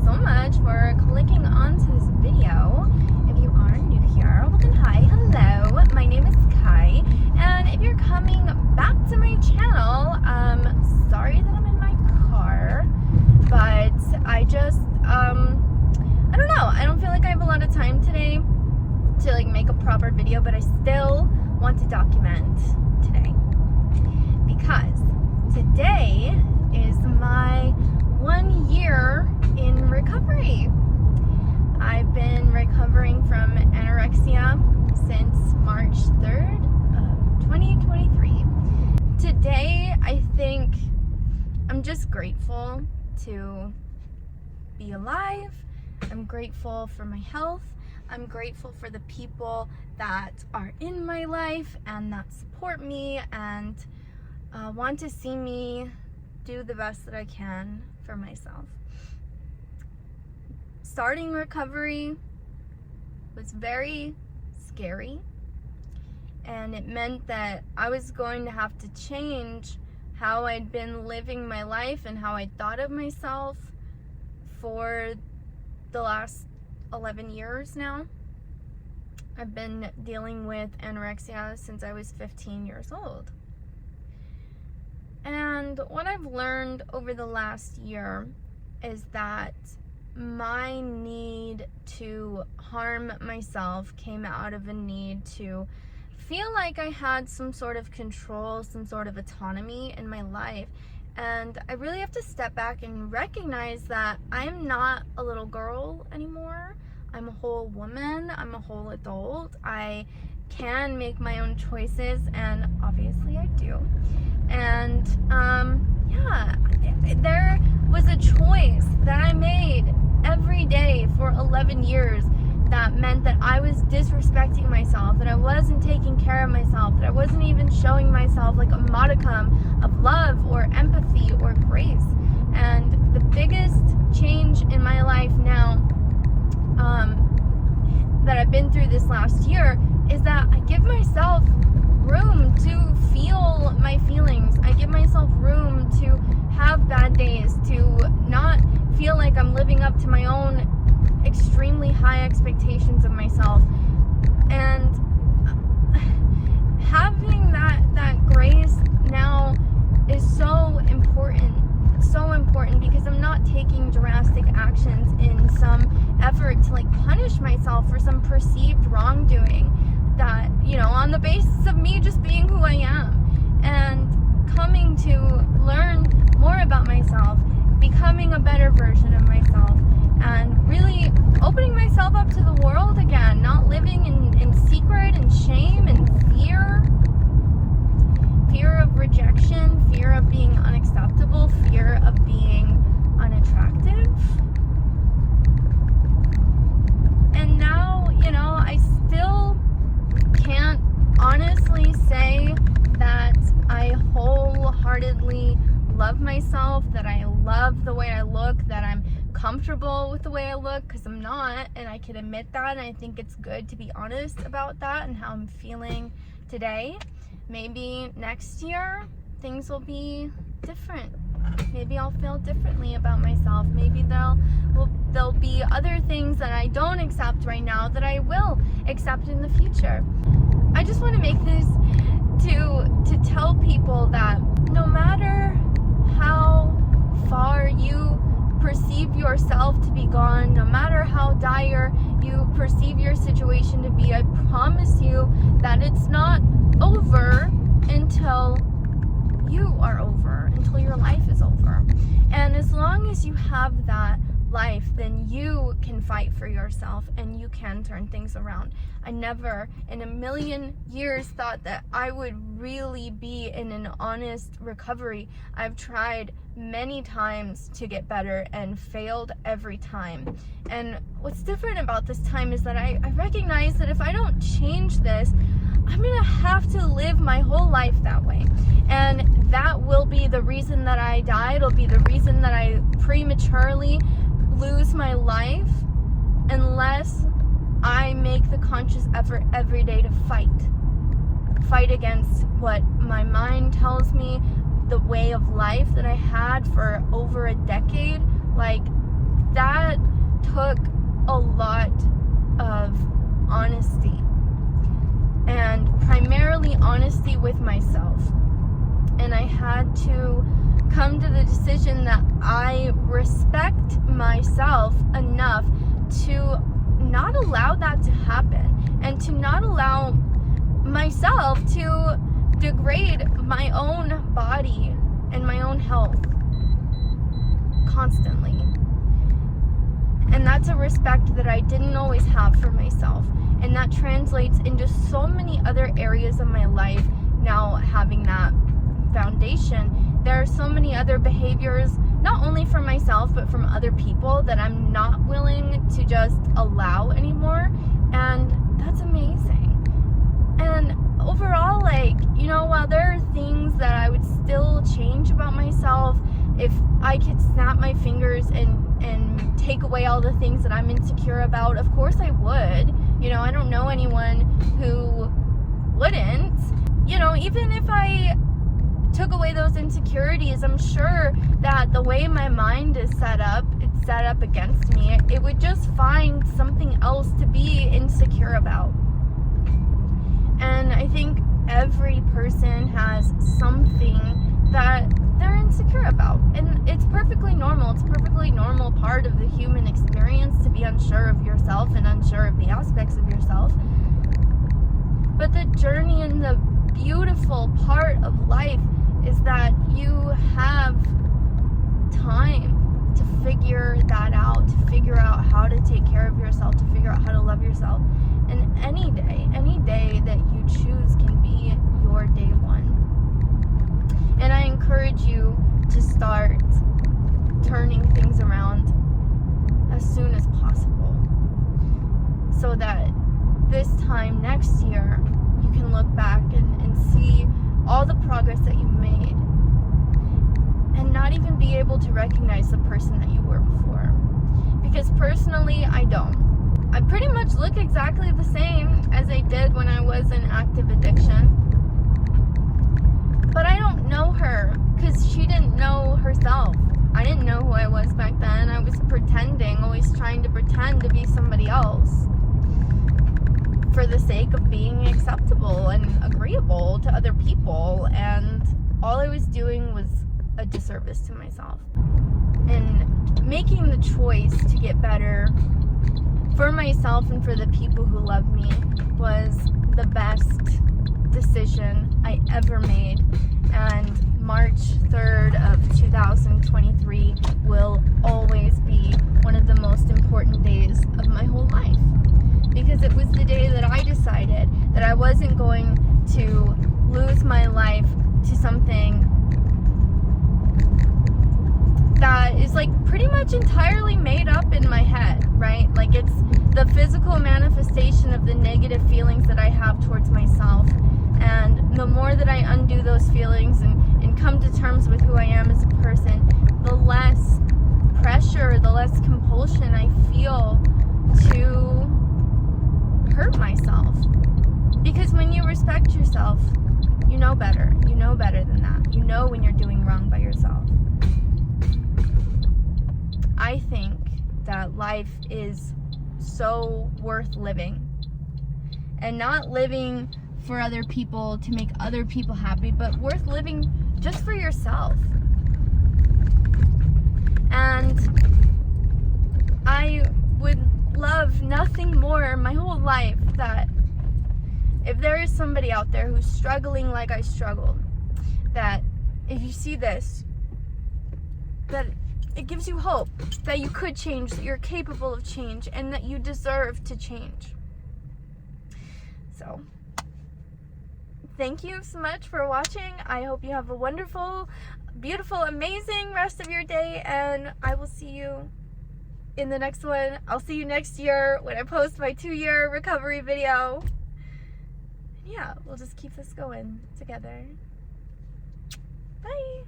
so much for clicking onto this video. If you are new here, well then hi, hello, my name is Kai, and if you're coming back to my channel, sorry that I'm in my car, but I just, I don't know, I don't feel like I have a lot of time today to like make a proper video, but I still want to document today, because today is my 1 year in recovery. I've been recovering from anorexia since March 3rd of 2023. Today, I think I'm just grateful to be alive. I'm grateful for my health. I'm grateful for the people that are in my life and that support me and want to see me do the best that I can for myself. Starting recovery was very scary, and it meant that I was going to have to change how I'd been living my life and how I thought of myself for the last 11 years now. I've been dealing with anorexia since I was 15 years old. And what I've learned over the last year is that my need to harm myself came out of a need to feel like I had some sort of control, some sort of autonomy in my life. And I really have to step back and recognize that I'm not a little girl anymore. I'm a whole woman. I'm a whole adult. I can make my own choices, and obviously I do. And yeah, there was a choice that I made every day for 11 years that meant that I was disrespecting myself, that I wasn't taking care of myself, that I wasn't even showing myself like a modicum of love or empathy or grace. And the biggest change in my life now that I've been through this last year is that I give myself room to feel my feelings. I give myself room to have bad days, to not feel like I'm living up to my own extremely high expectations of myself. And having that grace now is so important. It's so important because I'm not taking drastic actions in some effort to like punish myself for some perceived wrongdoing that, you know, on the basis of me just being who I am and coming to learn more about myself, becoming a better version of myself, and really opening myself up to the world again, not living in secret and shame and fear of rejection, fear of being unacceptable, fear of being unattractive. And now, you know, I still can't honestly say that I wholeheartedly love myself, that I love the way I look, that I'm comfortable with the way I look, because I'm not, and I can admit that, and I think it's good to be honest about that and how I'm feeling today. Maybe next year things will be different. Maybe I'll feel differently about myself. Maybe there'll be other things that I don't accept right now that I will accept in the future. I just want to make this to tell people that no matter how far you perceive yourself to be gone, no matter how dire you perceive your situation to be, I promise you that it's not over until you are over, until your life is over. And as long as you have that life, then you can fight for yourself and you can turn things around. I never in a million years thought that I would really be in an honest recovery. I've tried many times to get better and failed every time. And what's different about this time is that I recognize that if I don't change this, I'm gonna have to live my whole life that way. And that will be the reason that I die. It'll be the reason that I prematurely lose my life unless I make the conscious effort every day to fight against what my mind tells me, the way of life that I had for over a decade. Like, that took a lot of honesty, and primarily honesty with myself. And I had to come to the decision that I respect myself enough to not allow that to happen, and to not allow myself to degrade my own body and my own health constantly. And that's a respect that I didn't always have for myself, and that translates into so many other areas of my life. Now having that foundation, there are so many other behaviors, not only for myself but from other people, that I'm not willing to just allow anymore, and that's amazing. And overall, like, you know, while there are things that I would still change about myself, if I could snap my fingers and take away all the things that I'm insecure about, of course I would. You know, I don't know anyone who wouldn't. You know, even if I took away those insecurities, I'm sure that the way my mind is set up, it's set up against me, it would just find something else to be insecure about. And I think every person has something that they're insecure about, and it's perfectly normal. It's a perfectly normal part of the human experience to be unsure of yourself and unsure of the aspects of yourself. But the journey and the beautiful part of life is that you have time to figure that out, to figure out how to take care of yourself, to figure out how to love yourself. And any day that you choose can be your day one. And I encourage you to start turning things around as soon as possible, so that this time next year you can look back and see all the progress that you've made, and not even be able to recognize the person that you were before. Because personally, I don't. I pretty much look exactly the same as I did when I was in active addiction. But I don't know her, because she didn't know herself. I didn't know who I was back then. I was pretending, always trying to pretend to be somebody else for the sake of being acceptable and agreeable to other people. And all I was doing was a disservice to myself. And making the choice to get better for myself and for the people who love me was the best decision I ever made. And March 3rd of 2023 will always be one of the most important days of my whole life, because it was the day that I decided that I wasn't going to lose my life to something that is like pretty much entirely made up in my head, right? Like, it's the physical manifestation of the negative feelings that I have towards myself. And the more that I undo those feelings and come to terms with who I am as a person, the less pressure, the less compulsion I feel to hurt myself. Because when you respect yourself, you know better. You know better than that. You know when you're doing wrong by yourself. I think that life is so worth living. And not living for other people to make other people happy, but worth living just for yourself. And I would love nothing more my whole life that if there is somebody out there who's struggling like I struggled, that if you see this, that it gives you hope that you could change, that you're capable of change, and that you deserve to change. So, thank you so much for watching. I hope you have a wonderful, beautiful, amazing rest of your day, and I will see you in the next one. I'll see you next year when I post my 2-year recovery video. Yeah, we'll just keep this going together. Bye.